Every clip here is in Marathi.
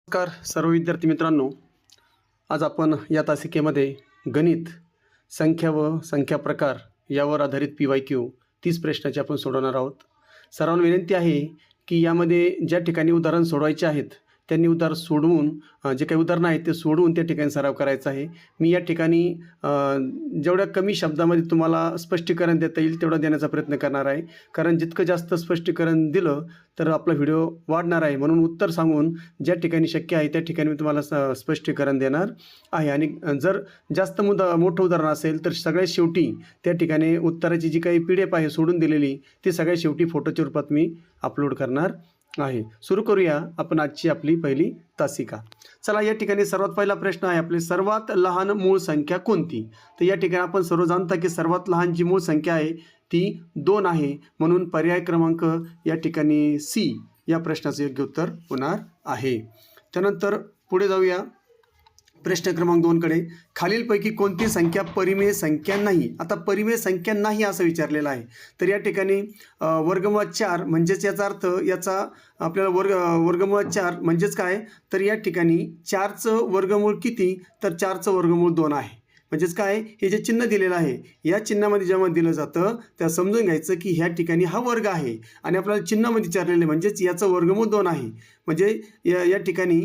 नमस्कार सर्व विद्यार्थी मित्रांनो, आज आपण या तासिकेमध्ये गणित, संख्या व संख्या प्रकार यावर आधारित PYQ 30 प्रश्नाचे आपण सोडवणार आहोत. सर्वांना विनंती आहे की यामध्ये ज्या ठिकाणी उदाहरण सोडवायचे आहेत त्यांनी उदाहरण सोडवून जे काही उदाहरणं आहेत ते सोडवून त्या ठिकाणी सराव करायचा आहे. मी या ठिकाणी जेवढ्या कमी शब्दामध्ये तुम्हाला स्पष्टीकरण देता येईल तेवढं देण्याचा प्रयत्न करणार आहे, कारण जितकं जास्त स्पष्टीकरण दिलं तर आपला व्हिडिओ वाढणार आहे. म्हणून उत्तर सांगून ज्या ठिकाणी शक्य आहे त्या ठिकाणी मी तुम्हाला स्पष्टीकरण देणार आहे. आणि जर जास्त मोठं उदाहरण असेल तर सगळ्यात शेवटी त्या ठिकाणी उत्तराची जी काही PDF आहे सोडून दिलेली ती सगळ्यात शेवटी फोटोच्या रूपात मी अपलोड करणार आहे. सुरू करूया आपण आजची आपली पहिली तासिका. चला, या ठिकाणी सर्वात पहिला प्रश्न आहे आपली सर्वात लहान मूळ संख्या कोणती. तर या ठिकाणी आपण सर्व जाणता की सर्वात लहान जी मूळ संख्या आहे ती 2 आहे. म्हणून पर्याय क्रमांक या ठिकाणी C या प्रश्नाचं योग्य उत्तर होणार आहे. त्यानंतर पुढे जाऊया प्रश्न क्रमांक 2 कडे. खालीलपैकी कोणती संख्या परिमेय संख्या नाही. आता परिमेय संख्या नाही असं विचारलेलं आहे. तर या ठिकाणी वर्गमुळात 4 म्हणजेच याचा अर्थ याचा आपल्याला वर्गमुळात 4 म्हणजेच काय, तर या ठिकाणी 4चं वर्गमूळ किती, तर 4चं वर्गमूळ 2 आहे. म्हणजेच काय, हे जे चिन्ह दिलेलं आहे या चिन्हामध्ये जेव्हा दिलं जातं तेव्हा समजून घ्यायचं की ह्या ठिकाणी हा वर्ग आहे आणि आपल्याला चिन्हामध्ये विचारलेलं म्हणजेच याचं वर्गमूळ 2 आहे. म्हणजे या ठिकाणी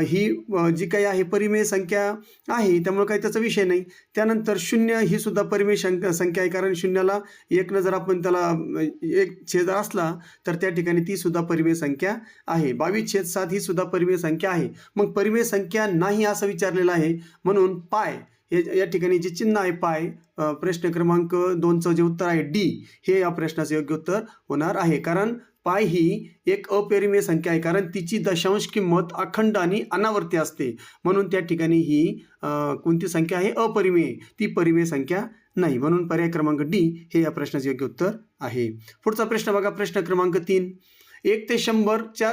ही जी काही आहे परिमेय संख्या आहे, त्यामुळे काही त्याचा विषय नाही. त्यानंतर 0 ही सुद्धा परिमेय संख्या आहे, कारण 0ला 1 जर आपण त्याला 1 असला तर त्या ठिकाणी ती सुद्धा परिमेय संख्या आहे. 22/7 ही सुद्धा परिमेय संख्या आहे. मग परिमेय संख्या नाही असं विचारलेलं आहे, म्हणून पाय या ठिकाणी जे चिन्ह आहे पाय, प्रश्न क्रमांक 2चं जे उत्तर आहे D हे या प्रश्नाचं योग्य उत्तर होणार आहे. कारण पाय ही एक अपरिमेय संख्या आहे, कारण तिची दशांश किंमत अखंड आणि अनावर्ती असते. म्हणून त्या ठिकाणी ही कोणती संख्या आहे, अपरिमेय, ती परिमेय संख्या नाही. म्हणून पर्याय क्रमांक D हे या प्रश्नाचं योग्य उत्तर आहे. पुढचा प्रश्न बघा, प्रश्न क्रमांक 3. 1 ते 100च्या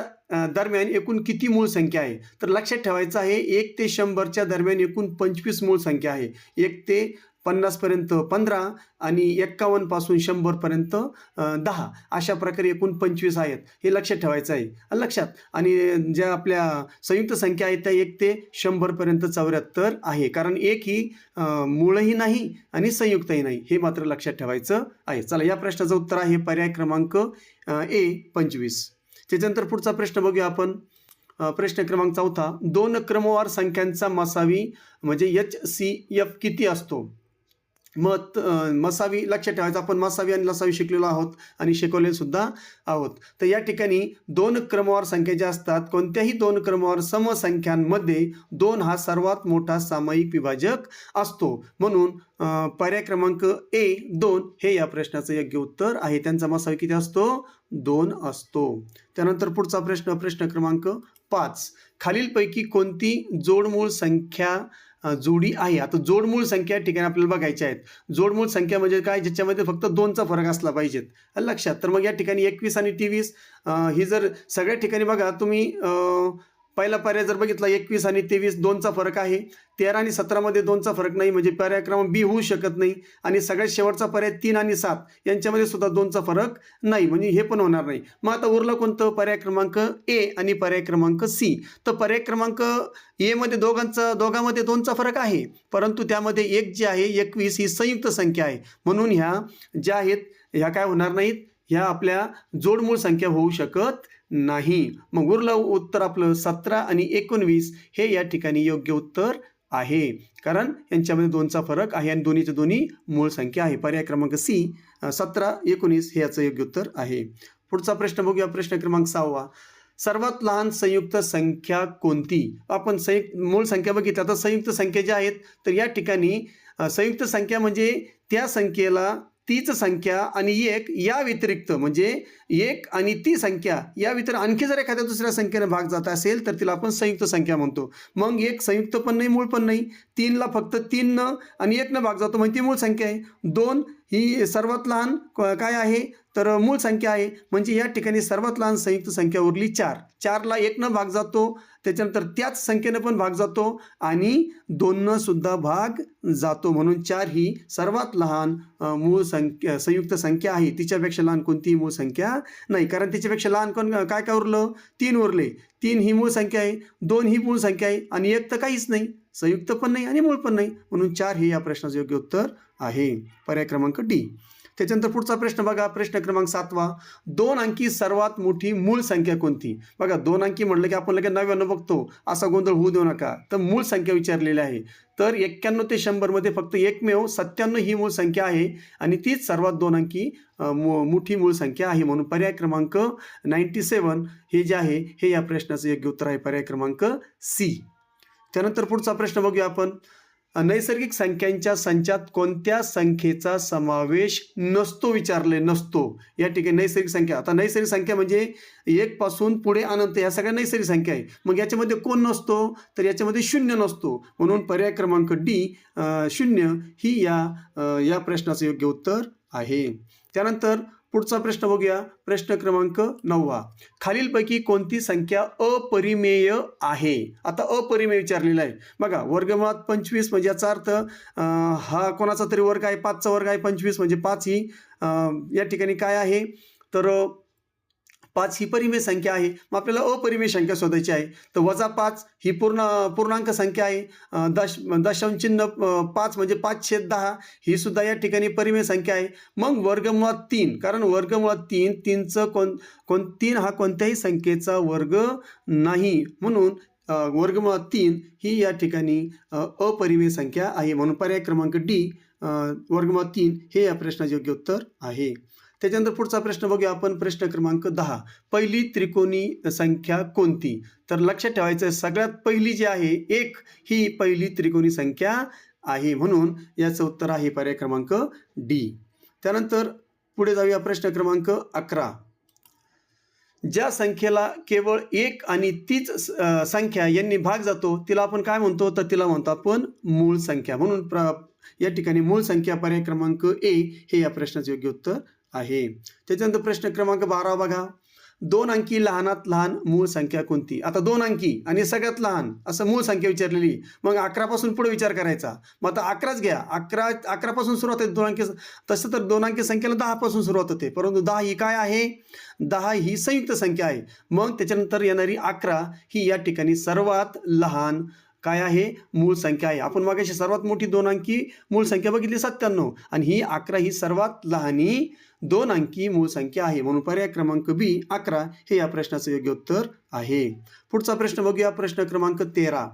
दरम्यान एकूण किती मूळ संख्या आहे. तर लक्षात ठेवायचं आहे 1 ते 100च्या दरम्यान एकूण 25 मूळ संख्या आहे. 1 ते 50 पर्यंत 15 आणि 51 पासून 100 पर्यंत 10 अशा प्रकारे एकूण 25 आहेत. हे लक्षात ठेवायचं आहे लक्षात. आणि ज्या आपल्या संयुक्त संख्या आहेत त्या 1 ते 100 पर्यंत 74 आहे, कारण 1 ही मूळही नाही आणि संयुक्तही नाही, हे मात्र लक्षात ठेवायचं आहे. चला, या प्रश्नाचं उत्तर आहे पर्याय क्रमांक A 25. त्याच्यानंतर पुढचा प्रश्न बघूया आपण. प्रश्न क्रमांक 4. 2 क्रमवार संख्यांचा मसावी म्हणजे HCF किती असतो. मसावी लक्षात ठेवायचं, आपण मसावी आणि लसावी शिकलेलो आहोत आणि शिकवले सुद्धा आहोत. तर या ठिकाणी 2 क्रमवार संख्या ज्या असतात, कोणत्याही 2 क्रमवार समसंख्यांमध्ये 2 हा सर्वात मोठा सामायिक विभाजक असतो. म्हणून पर्याय क्रमांक A 2 हे या प्रश्नाचं योग्य उत्तर आहे. त्यांचा मसावी किती असतो, 2 असतो. त्यानंतर पुढचा प्रश्न, प्रश्न क्रमांक 5. खालीलपैकी कोणती जोडमूळ संख्या जोडी आहे. आता जोडमूळ संख्या ठिकाणी आपल्याला बघायच्या आहेत. जोडमूळ संख्या म्हणजे काय, ज्याच्यामध्ये फक्त 2चा फरक असला पाहिजेत लक्षात. तर मग या ठिकाणी 21 आणि 23 ही जर सगळ्या ठिकाणी बघा तुम्ही पहिला पर्याय जर बघितला 21 आणि 23 2चा फरक आहे. 13 आणि 17मध्ये 2चा फरक नाही, म्हणजे पर्याय क्रमांक B होऊ शकत नाही. आणि सगळ्यात शेवटचा पर्याय 3 आणि 7 यांच्यामध्ये सुद्धा 2चा फरक नाही, म्हणजे हे पण होणार नाही. मग आता उरलं कोणतं, पर्याय क्रमांक A आणि पर्याय क्रमांक C. तर पर्याय क्रमांक A मध्ये दोघांमध्ये 2चा फरक आहे, परंतु त्यामध्ये 1 जी आहे 21 ही संयुक्त संख्या आहे. म्हणून ह्या ज्या आहेत ह्या काय होणार नाहीत, ह्या आपल्या जोडमूळ संख्या होऊ शकत नाही. मग उरलं उत्तर आपलं 17 आणि 19 हे या ठिकाणी योग्य उत्तर आहे, कारण यांच्यामध्ये 2चा फरक आहे आणि दोन्हीचे दोन्ही मूळ संख्या आहे. पर्याय क्रमांक C 17, 19 हे याचं योग्य उत्तर आहे. पुढचा प्रश्न बघूया, प्रश्न क्रमांक 6. सर्वात लहान संयुक्त संख्या कोणती. आपण मूळ संख्या बघितल्या, तर संयुक्त संख्या ज्या आहेत तर या ठिकाणी संयुक्त संख्या म्हणजे त्या संख्येला तीच संख्या आणि 1 या व्यतिरिक्त, म्हणजे 1 आणि ती संख्या या व्यतिरिक्त आणखी जर एखाद्या दुसऱ्या संख्येने भाग जात असेल तर तिला आपण संयुक्त संख्या म्हणतो. मग 1 संयुक्त पण नाही, मूळ पण नाही. 3ला फक्त 3 आणि 1 भाग जातो म्हणजे ती मूळ संख्या आहे. 2 ही सर्वात लहान काय आहे, तर मूळ संख्या आहे म्हणजे या ठिकाणी सर्वात लहान संयुक्त संख्या उरली 4. 4ला 1 भाग जातो, त्याच्यानंतर त्याच संख्येनं पण भाग जातो आणि 2 सुद्धा भाग जातो, म्हणून 4 ही सर्वात लहान मूळ संख्या संयुक्त संख्या आहे. तिच्यापेक्षा लहान कोणतीही मूळ संख्या नाही, कारण तिच्यापेक्षा लहान काय काय उरलं? 3 उरले. 3 ही मूळ संख्या आहे, 2 ही मूळ संख्या आहे आणि 1 तर काहीच नाही, संयुक्त पण नाही आणि मूळ पण नाही, म्हणून 4 हे या प्रश्नाचं योग्य उत्तर आहे. पर्याय क्रमांक डी. त्याच्यानंतर पुढचा प्रश्न बघा, प्रश्न क्रमांक 7वा. 2 अंकी सर्वात मोठी मूळ संख्या कोणती? बघा, 2 अंकी म्हटलं की आपण लगेच 99 बघतो, असा गोंधळ होऊ देऊ नका. तर मूळ संख्या विचारलेली आहे. तर 91 ते 100 मध्ये फक्त एकमेव 97 ही मूळ संख्या आहे आणि तीच सर्वात 2 अंकी मोठी मूळ संख्या आहे, म्हणून पर्याय क्रमांक 97 हे जे आहे हे या प्रश्नाचं योग्य उत्तर आहे. पर्याय क्रमांक सी. त्यानंतर पुढचा प्रश्न बघूया आपण. नैसर्गिक संख्यांच्या संचात कोणत्या संख्येचा समावेश नसतो विचारले? नसतो. या ठिकाणी नैसर्गिक संख्या, आता नैसर्गिक संख्या म्हणजे 1 पासून पुढे अनंत या सगळ्या नैसर्गिक संख्या आहे. मग याच्यामध्ये कोण नसतो? तर याच्यामध्ये 0 नसतो, म्हणून पर्याय क्रमांक डी 0 ही या प्रश्नाचं योग्य उत्तर आहे. त्यानंतर पुढचा प्रश्न बघूया, प्रश्न क्रमांक 9वा. खालीलपैकी कोणती संख्या अपरिमेय आहे? आता अपरिमेय विचारलेला आहे. बघा, वर्गमुळात 25 म्हणजे याचा अर्थ हा कोणाचा तरी वर्ग आहे, 5चा वर्ग आहे. 25 म्हणजे 5 ही या ठिकाणी काय आहे? तर 5 ही परिमेय संख्या आहे. मग आपल्याला अपरिमेय संख्या शोधायची आहे. तर -5 ही पूर्णांक संख्या आहे. दशांश चिन्ह 5 म्हणजे 5/10 ही सुद्धा या ठिकाणी परिमेय संख्या आहे. मग वर्गमुळात 3, कारण वर्गमुळात 3 हा कोणत्याही संख्येचा वर्ग नाही, म्हणून वर्गमुळात 3 ही या ठिकाणी अपरिमेय संख्या आहे, म्हणून पर्याय क्रमांक डी वर्गमुळात 3 हे या प्रश्नाचे योग्य उत्तर आहे. त्याच्यानंतर पुढचा प्रश्न बघूया आपण, प्रश्न क्रमांक 10. पहिली त्रिकोणी संख्या कोणती? तर लक्षात ठेवायचं, सगळ्यात पहिली जी आहे 1 ही पहिली त्रिकोणी संख्या आहे, म्हणून याचं उत्तर आहे पर्याय क्रमांक डी. त्यानंतर पुढे जाऊया, प्रश्न क्रमांक 11. ज्या संख्येला केवळ 1 आणि तीच संख्या यांनी भाग जातो तिला आपण काय म्हणतो? तर तिला म्हणतो आपण मूळ संख्या, म्हणून या ठिकाणी मूळ संख्या पर्याय क्रमांक ए हे या प्रश्नाचे योग्य उत्तर आहे. त्याच्यानंतर प्रश्न क्रमांक 12 बघा. 2 अंकी लहानात लहान मूळ संख्या कोणती? आता 2 अंकी आणि सगळ्यात लहान असं मूळ संख्या विचारलेली, मग 11 पासून पुढे विचार करायचा. मग आता 11च घ्या. 11 पासून सुरुवात आहे 2 अंकी. तसं तर 2 अंकी संख्येला 10 पासून सुरुवात होते, परंतु 10 ही काय आहे? 10 ही संयुक्त संख्या आहे. मग त्याच्यानंतर येणारी 11 ही या ठिकाणी सर्वात लहान काय आहे? मूळ संख्या आहे. आपण मागाशी सर्वात मोठी 2 अंकी मूळ संख्या बघितली 97 आणि ही 11 ही सर्वात लहानी 2 अंकी मूळ संख्या आहे, म्हणून पर्याय क्रमांक बी 11 हे या प्रश्नाचं योग्य उत्तर आहे. पुढचा प्रश्न बघूया, प्रश्न क्रमांक 13.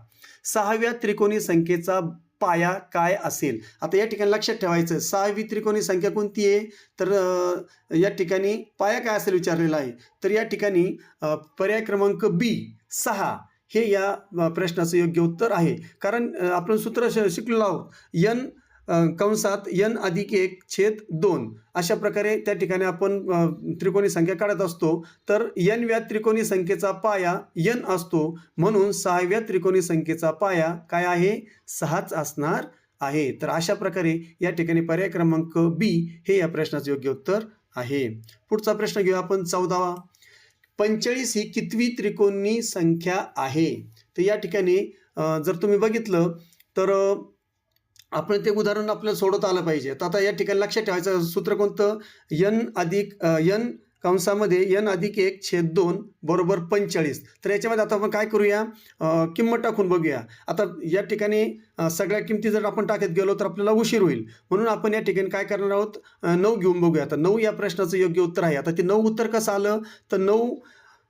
6व्या त्रिकोणी संख्येचा पाया काय असेल? आता या ठिकाणी लक्षात ठेवायचं, 6वी त्रिकोणी संख्या कोणती आहे? तर या ठिकाणी पाया काय असेल विचारलेला आहे. तर या ठिकाणी पर्याय क्रमांक बी 6 हे या प्रश्नाचं योग्य उत्तर आहे, कारण आपण सूत्र शिकलेलो आहोत. कंसात n अधिक 1/2 अशा प्रकारे त्या ठिकाणी आपण त्रिकोणी संख्या काढत असतो. तर n व्या त्रिकोणी संख्येचा पाया n असतो, म्हणून 6व्या त्रिकोणी संख्येचा पाया काय आहे? 6च असणार आहे. तर अशा प्रकारे या ठिकाणी पर्याय क्रमांक बी हे या प्रश्नाचं योग्य उत्तर आहे. पुढचा प्रश्न घेऊया आपण, 14वा. 45 ही कितवी त्रिकोणी संख्या आहे? तर या ठिकाणी जर तुम्ही बघितलं तर आपण ते उदाहरण आपल्याला सोडवता आलं पाहिजे. तर आता या ठिकाणी लक्षात ठेवायचं सूत्र कोणतं? n कंसामध्ये n अधिक 1/2 बरोबर 45. तर याच्यामध्ये आता आपण काय करूया? किंमत टाकून बघूया. आता या ठिकाणी सगळ्या किमती जर आपण टाकत गेलो तर आपल्याला उशीर होईल, म्हणून आपण या ठिकाणी काय करणार आहोत? 9 घेऊन बघूया. आता 9 या प्रश्नाचं योग्य उत्तर आहे. आता ते 9 उत्तर कसं आलं? तर 9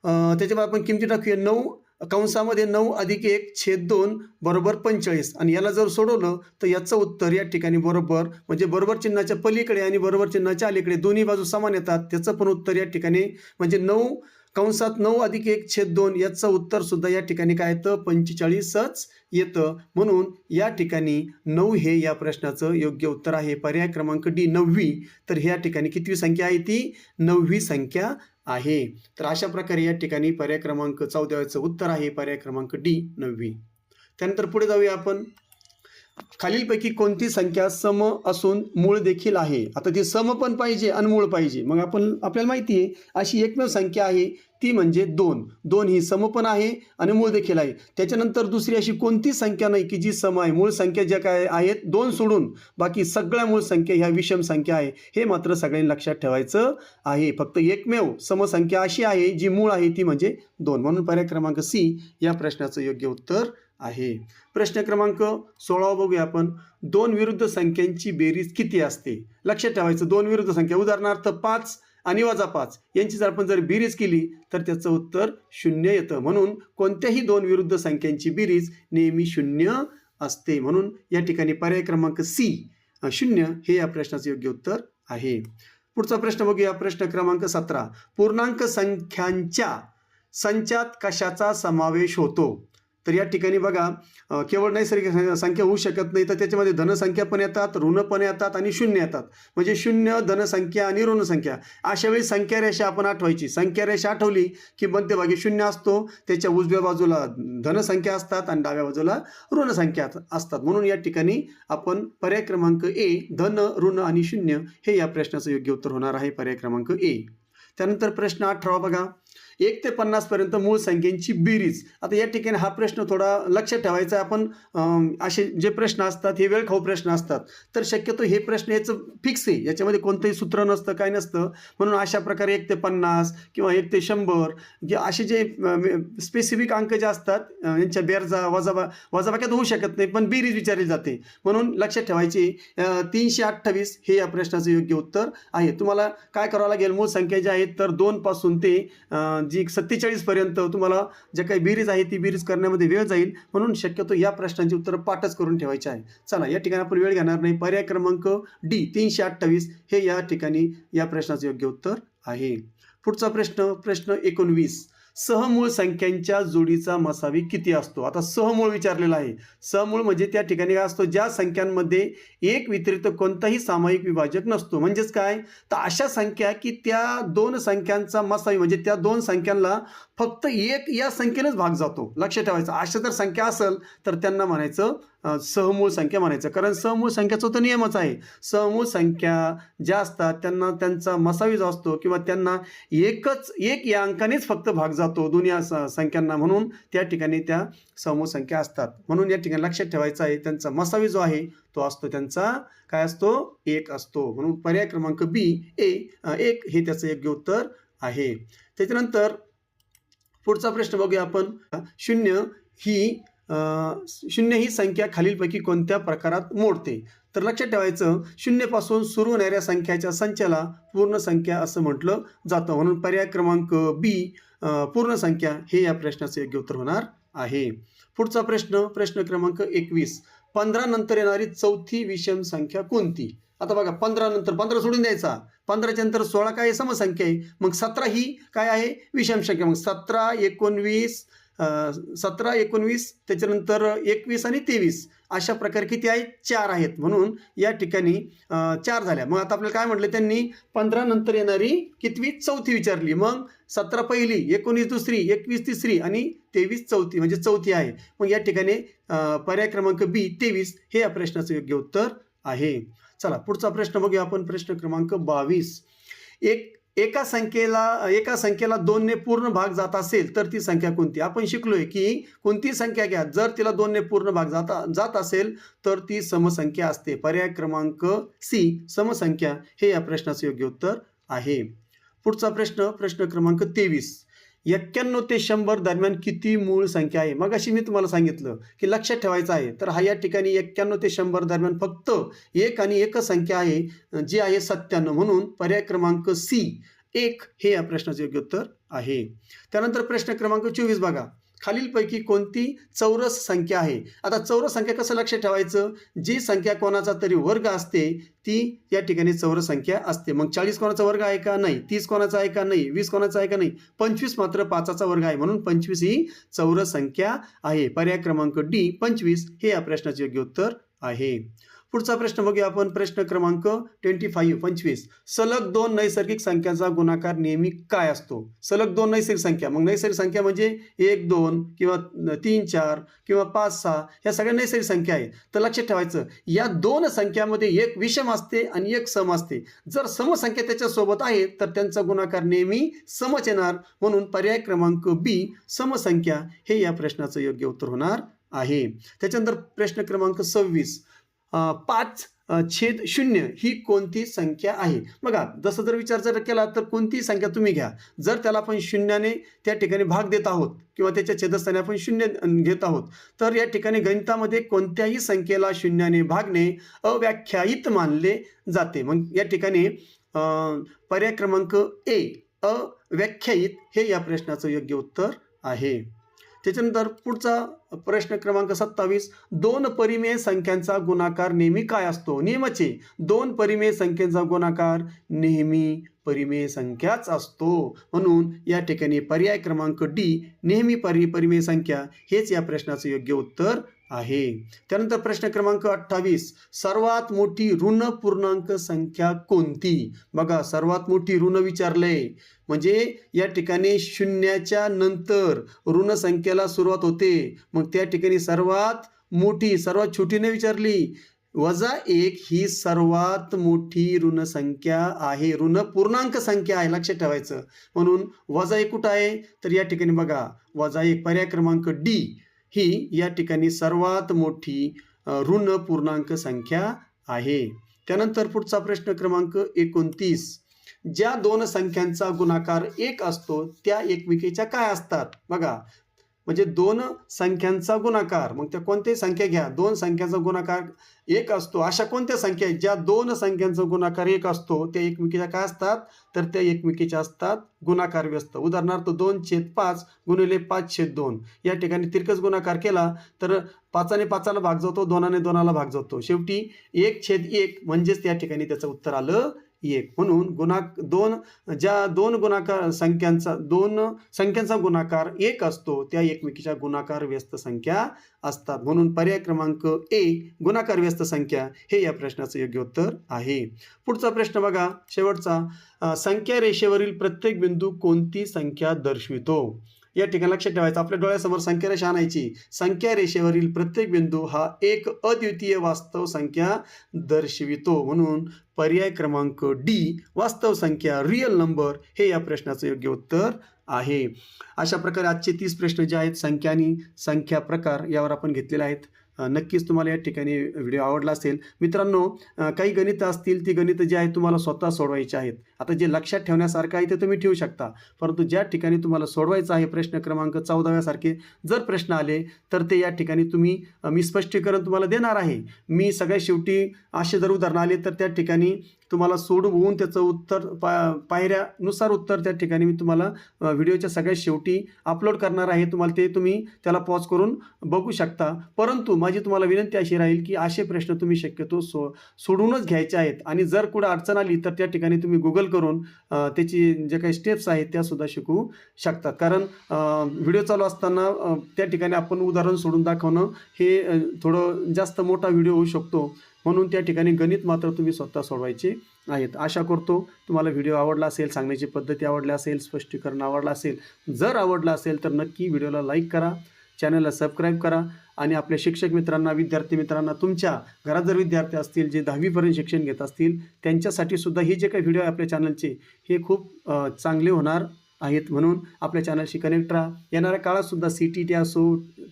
त्याच्यामध्ये आपण किमती टाकूया. 9 कंसामध्ये 9 अधिक 1/2 बरोबर 45 आणि याला जर सोडवलं तर याचं उत्तर या ठिकाणी बरोबर, म्हणजे बरोबर चिन्हाच्या पलीकडे आणि बरोबर चिन्हाच्या अलीकडे दोन्ही बाजू समान येतात. त्याचं पण उत्तर या ठिकाणी म्हणजे 9 कंसात 9 अधिक 1/2 याचं उत्तर सुद्धा या ठिकाणी काय येतं? 45च येतं, म्हणून या ठिकाणी 9 हे या प्रश्नाचं योग्य उत्तर आहे. पर्याय क्रमांक डी 9वी. तर ह्या ठिकाणी कितवी संख्या आहे? ती 9वी संख्या आहे. तर अशा प्रकारे या ठिकाणी पर्याय क्रमांक 14चं उत्तर आहे पर्याय क्रमांक डी 9वी. त्यानंतर पुढे जाऊया आपण, खालीलपैकी कोणती संख्या सम असून मूळ देखील आहे? आता ती सम पण पाहिजे आणि मूळ पाहिजे. मग आपल्याला माहिती आहे अशी एकमेव संख्या आहे ती म्हणजे 2. 2 ही सम पण आहे आणि मूळ देखील आहे. त्याच्यानंतर दुसरी अशी कोणती संख्या नाही की जी सम आहे. मूळ संख्या ज्या काय आहेत 2 सोडून बाकी सगळ्या मूळ संख्या ह्या विषम संख्या आहे. हे मात्र सगळ्यांनी लक्षात ठेवायचं आहे. फक्त एकमेव समसंख्या अशी आहे जी मूळ आहे ती म्हणजे 2. म्हणून पर्याय क्रमांक सी या प्रश्नाचं योग्य उत्तर आहे. प्रश्न क्रमांक 16 बघूया आपण. 2 विरुद्ध संख्यांची बेरीज किती असते? लक्षात ठेवायचं 2 विरुद्ध संख्या उदाहरणार्थ 5 आणि -5 यांची जर आपण बेरीज केली तर त्याचं उत्तर 0 येतं. म्हणून कोणत्याही 2 विरुद्ध संख्यांची बेरीज नेहमी 0 असते. म्हणून या ठिकाणी पर्याय क्रमांक सी 0 हे या प्रश्नाचं योग्य उत्तर आहे. पुढचा प्रश्न बघूया. प्रश्न क्रमांक 17. पूर्णांक संख्यांच्या संचात कशाचा समावेश होतो? तर या ठिकाणी बघा केवळ नैसर्गिक संख्या होऊ शकत नाही तर त्याच्यामध्ये धनसंख्या पण येतात, ऋण पण येतात आणि शून्य येतात. म्हणजे शून्य, धनसंख्या आणि ऋणसंख्या. अशा वेळी संख्या रेषा आपण आठवायची. संख्या रेषा आठवली की मध्यभागी शून्य असतो, त्याच्या उजव्या बाजूला धनसंख्या असतात आणि डाव्या बाजूला ऋणसंख्या असतात. म्हणून या ठिकाणी आपण पर्याय क्रमांक ए धन, ऋण आणि शून्य हे या प्रश्नाचं योग्य उत्तर होणार आहे. पर्याय क्रमांक ए. त्यानंतर प्रश्न 18 बघा. 1 ते 50 पर्यंत मूळ संख्यांची बेरीज. आता या ठिकाणी हा प्रश्न थोडा लक्षात ठेवायचा आहे. आपण असे जे प्रश्न असतात हे वेळखाऊ प्रश्न असतात. तर शक्यतो हे प्रश्न याचं फिक्स आहे, याच्यामध्ये कोणतंही सूत्र नसतं, काय नसतं. म्हणून अशा प्रकारे 1 ते 50 किंवा 1 ते 100 जे असे जे स्पेसिफिक अंक जे असतात यांच्या बेरजा वजाबाक्यात होऊ शकत नाही, पण बेरीज विचारली जाते. म्हणून लक्षात ठेवायची 328 हे या प्रश्नाचं योग्य उत्तर आहे. तुम्हाला काय करावं लागेल? मूळ संख्या ज्या आहेत तर 2 पासून ते जी 47 पर्यंत तुम्हाला जे काही बेरीज आहे ती बेरीज करण्यामध्ये वेळ जाईल. म्हणून शक्यतो या प्रश्नांची उत्तरं पाठच करून ठेवायची आहे. चला या ठिकाणी आपण वेळ घेणार नाही. पर्याय क्रमांक डी 328 हे या ठिकाणी या प्रश्नाचं योग्य उत्तर आहे. पुढचा प्रश्न 19. सहमूळ संख्यांच्या जोडीचा मसावी किती असतो? आता सहमूळ विचारलेला आहे. सहमूळ म्हणजे त्या ठिकाणी काय असतो? ज्या संख्यांमध्ये एक व्यतिरिक्त कोणताही सामायिक विभाजक नसतो. म्हणजेच काय? तर अशा संख्या की त्या 2 संख्यांचा मसावी म्हणजे त्या 2 संख्यांना फक्त 1 या संख्येनेच भाग जातो. लक्षात ठेवायचं. अशा जर संख्या असेल तर त्यांना म्हणायचं सहमूळ संख्या म्हणायचं. कारण सहमूळ संख्याचा तर नियमच आहे. सहमूळ संख्या ज्या असतात त्यांना त्यांचा मसावी जो असतो किंवा त्यांना एक या अंकानेच फक्त भाग जातो दोन्ही संख्यांना. म्हणून त्या ठिकाणी त्या सहमूळ संख्या असतात. म्हणून या ठिकाणी लक्षात ठेवायचं आहे त्यांचा मसावी जो आहे तो असतो त्यांचा काय असतो? 1 असतो. म्हणून पर्याय क्रमांक बी 1 हे त्याचं योग्य उत्तर आहे. त्याच्यानंतर पुढचा प्रश्न बघूया आपण. 0 ही संख्या खालीलपैकी कोणत्या प्रकारात मोडते? तर लक्षात ठेवायचं 0 पासून सुरू होणाऱ्या संख्याच्या संचाला पूर्ण संख्या असं म्हटलं जातं. म्हणून पर्याय क्रमांक बी पूर्ण संख्या हे या प्रश्नाचं योग्य उत्तर होणार आहे. पुढचा प्रश्न क्रमांक 21. 15 नंतर येणारी चौथी विषम संख्या कोणती? आता बघा 15 नंतर 15 सोडून द्यायचा. 15च्या नंतर 16 काय आहे? समसंख्या आहे. मग 17 ही काय आहे? विषम संख्या. मग 17, 19 त्याच्यानंतर 21 आणि 23 अशा प्रकारे किती आहेत? 4 आहेत. म्हणून या ठिकाणी 4 झाल्या. मग आता आपल्याला काय म्हटलं त्यांनी? 15 नंतर येणारी कितवी? चौथी विचारली. मग 17 पहिली, 19 दुसरी, 21 तिसरी आणि 23 चौथी म्हणजे चौथी आहे. मग या ठिकाणी पर्याय क्रमांक बी 23 हे या प्रश्नाचं योग्य उत्तर आहे. चला पुढचा प्रश्न बघूया आपण. प्रश्न क्रमांक 22. एका संख्येला 2 ने पूर्ण भाग जात असेल तर ती संख्या कोणती? आपण शिकलोय की कोणती संख्या घ्या जर तिला 2 ने पूर्ण भाग जात असेल तर ती समसंख्या असते. पर्याय क्रमांक सी समसंख्या हे या प्रश्नाचं योग्य उत्तर आहे. पुढचा प्रश्न क्रमांक 23. 91 ते 100 दरम्यान किती मूळ संख्या आहे? मग अशी मी तुम्हाला सांगितलं की लक्षात ठेवायचं आहे. तर हा या ठिकाणी 91 ते 100 दरम्यान फक्त 1 आणि एकच संख्या आहे जी आहे 97. म्हणून पर्याय क्रमांक सी 1 हे या प्रश्नाचं योग्य उत्तर आहे. त्यानंतर प्रश्न क्रमांक 24 बघा. खालीलपैकी कोणती चौरस संख्या आहे? आता चौरस संख्या कसं लक्षात ठेवायचं? जी संख्या कोणाचा तरी वर्ग असते ती या ठिकाणी चौरस संख्या असते. मग 40 कोणाचा वर्ग आहे का? नाही. 30 कोणाचा आहे का? नाही. 20 कोणाचा आहे का? नाही. 25 मात्र 5चा वर्ग आहे. म्हणून 25 ही चौरस संख्या आहे. पर्याय क्रमांक डी 25 हे या प्रश्नाचे योग्य उत्तर आहे. पुढचा प्रश्न बघूया आपण. प्रश्न क्रमांक 25. सलग दोन नैसर्गिक संख्यांचा गुणाकार नेहमी काय असतो? सलग दोन नैसर्गिक संख्या, मग नैसर्गिक संख्या म्हणजे 1 2 किंवा 3 4 किंवा 5 6 ह्या सगळ्या नैसर्गिक संख्या आहेत. तर लक्षात ठेवायचं, या दोन संख्यामध्ये एक विषम असते आणि एक सम असते. जर समसंख्या त्याच्यासोबत आहे तर त्यांचा गुणाकार नेहमी समच येणार. म्हणून पर्याय क्रमांक बी समसंख्या हे या प्रश्नाचं योग्य उत्तर होणार आहे. त्याच्यानंतर प्रश्न क्रमांक 26. 5/0 ही कोणती संख्या आहे? बघा, जसं जर विचार जर केला तर कोणती संख्या तुम्ही घ्या. जर त्याला आपण शून्याने त्या ठिकाणी भाग देत आहोत किंवा त्याच्या छेदस्थानी आपण शून्य घेत आहोत, तर या ठिकाणी गणितामध्ये कोणत्याही संख्येला शून्याने भागणे अव्याख्यायित मानले जाते. मग या ठिकाणी पर्याय क्रमांक ए अव्याख्यायित हे या प्रश्नाचं योग्य उत्तर आहे. त्याच्यानंतर पुढचा प्रश्न क्रमांक 27. दोन परिमेय संख्यांचा गुणाकार नेहमी काय असतो? नियमाचे दोन परिमेय संख्येचा गुणाकार नेहमी परिमेय संख्याच असतो. म्हणून या ठिकाणी पर्याय क्रमांक डी नेहमी परिमेय संख्या हेच या प्रश्नाचं योग्य उत्तर आहे. त्यानंतर प्रश्न क्रमांक 28. सर्वात मोठी ऋण पूर्णांक संख्या कोणती? बघा, सर्वात मोठी ऋण विचारले म्हणजे या ठिकाणी शून्याच्या नंतर ऋण संख्येला सुरुवात होते. मग त्या ठिकाणी सर्वात मोठी सर्वात छोटी नाही विचारली. -1 ही सर्वात मोठी ऋण संख्या आहे, ऋण पूर्णांक संख्या आहे, लक्षात ठेवायचं. म्हणून -1 कुठं आहे? तर या ठिकाणी बघा, -1 पर्याय क्रमांक डी ही या ठिकाणी सर्वात मोठी ऋण पूर्णांक संख्या आहे. त्यानंतर पुढचा प्रश्न क्रमांक 29. ज्या दोन संख्यांचा गुणाकार 1 असतो त्या एकमेकीच्या काय असतात? बघा, म्हणजे दोन संख्यांचा गुणाकार, मग त्या कोणत्याही संख्या घ्या, दोन संख्यांचा गुणाकार 1 असतो. अशा कोणत्या संख्या आहेत ज्या दोन संख्यांचा गुणाकार 1 असतो त्या एकमेकीच्या काय असतात? तर त्या एकमेकीच्या असतात गुणाकार व्यस्त. उदाहरणार्थ 2/5 गुणिले 5/2 या ठिकाणी तिरकस गुणाकार केला तर 5ने 5ला भाग जातो, 2ने 2ला भाग जातो. शेवटी 1/1 म्हणजेच त्या ठिकाणी त्याचं उत्तर आलं 1. म्हणून ज्या दोन संख्यांचा गुणाकार 1 असतो त्या एकमेकीच्या गुणाकार व्यस्त संख्या असतात. म्हणून पर्याय क्रमांक ए गुणाकार व्यस्त संख्या हे या प्रश्नाचं योग्य उत्तर आहे. पुढचा प्रश्न बघा, शेवटचा. संख्या रेषेवरील प्रत्येक बिंदू कोणती संख्या दर्शवितो? या ठिकाणी लक्षात ठेवायचं, आपल्या डोळ्यासमोर संख्या रेषा आणायची. संख्या रेषेवरील प्रत्येक बिंदू हा एक अद्वितीय वास्तव संख्या दर्शवितो. म्हणून पर्याय क्रमांक डी वास्तव संख्या रिअल नंबर हे या प्रश्नाचं योग्य उत्तर आहे. अशा प्रकारे आजचे 30 प्रश्न जे आहेत संख्या आणि संख्या प्रकार यावर आपण घेतलेले आहेत. नक्कीच तुम्हाला या ठिकाणी व्हिडिओ आवडला असेल. मित्रांनो, काही गणितं असतील ती गणितं जी आहेत तुम्हाला स्वतः सोडवायची आहेत. आता जे लक्षात ठेवण्यासारखं आहे ते तुम्ही ठेवू शकता, परंतु ज्या ठिकाणी तुम्हाला सोडवायचं आहे प्रश्न क्रमांक 14 सारखे जर प्रश्न आले तर ते या ठिकाणी मी स्पष्टीकरण तुम्हाला देणार आहे. मी सगळ्यात शेवटी असे जर उदाहरण आले तर त्या ठिकाणी तुम्हाला सोडवून त्याचं उत्तर पायऱ्यानुसार उत्तर त्या ठिकाणी मी तुम्हाला व्हिडिओच्या सगळ्यात शेवटी अपलोड करणार आहे. तुम्ही त्याला पॉज करून बघू शकता. परंतु माझी तुम्हाला विनंती अशी राहील की असे प्रश्न तुम्ही शक्यतो सोडूनच घ्यायचे आहेत. आणि जर कुठं अडचण आली तर त्या ठिकाणी तुम्ही गुगल करून त्याची जे काही स्टेप्स आहेत त्यासुद्धा शिकू शकतात. कारण व्हिडिओ चालू असताना त्या ठिकाणी आपण उदाहरण सोडून दाखवणं हे थोडं जास्त मोठा व्हिडिओ होऊ शकतो. म्हणून त्या ठिकाणी गणित मात्र तुम्ही स्वतः सोडवायचे आहेत. आशा करतो तुम्हाला व्हिडिओ आवडला असेल, सांगण्याची पद्धती आवडली असेल, स्पष्टीकरण आवडलं असेल. जर आवडलं असेल तर नक्की व्हिडिओला लाईक करा, चॅनलला सबस्क्राईब करा आणि आपल्या शिक्षक मित्रांना, विद्यार्थी मित्रांना, तुमच्या घरात जर विद्यार्थी असतील जे 10वीपर्यंत शिक्षण घेत असतील त्यांच्यासाठी सुद्धा हे जे काही व्हिडिओ आहे आपल्या चॅनलचे हे खूप चांगले होणार आहेत. म्हणून आपल्या चॅनलशी कनेक्ट राहा. येणाऱ्या काळातसुद्धा CTT असो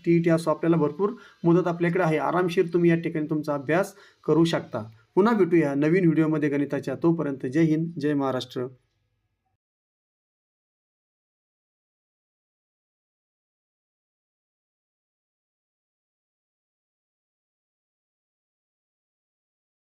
TET असो आपल्याला भरपूर मुदत आपल्याकडे आहे. आरामशीर तुम्ही या ठिकाणी तुमचा अभ्यास करू शकता. पुन्हा भेटूया नवीन व्हिडिओमध्ये गणिताच्या. तोपर्यंत जय हिंद, जय महाराष्ट्र.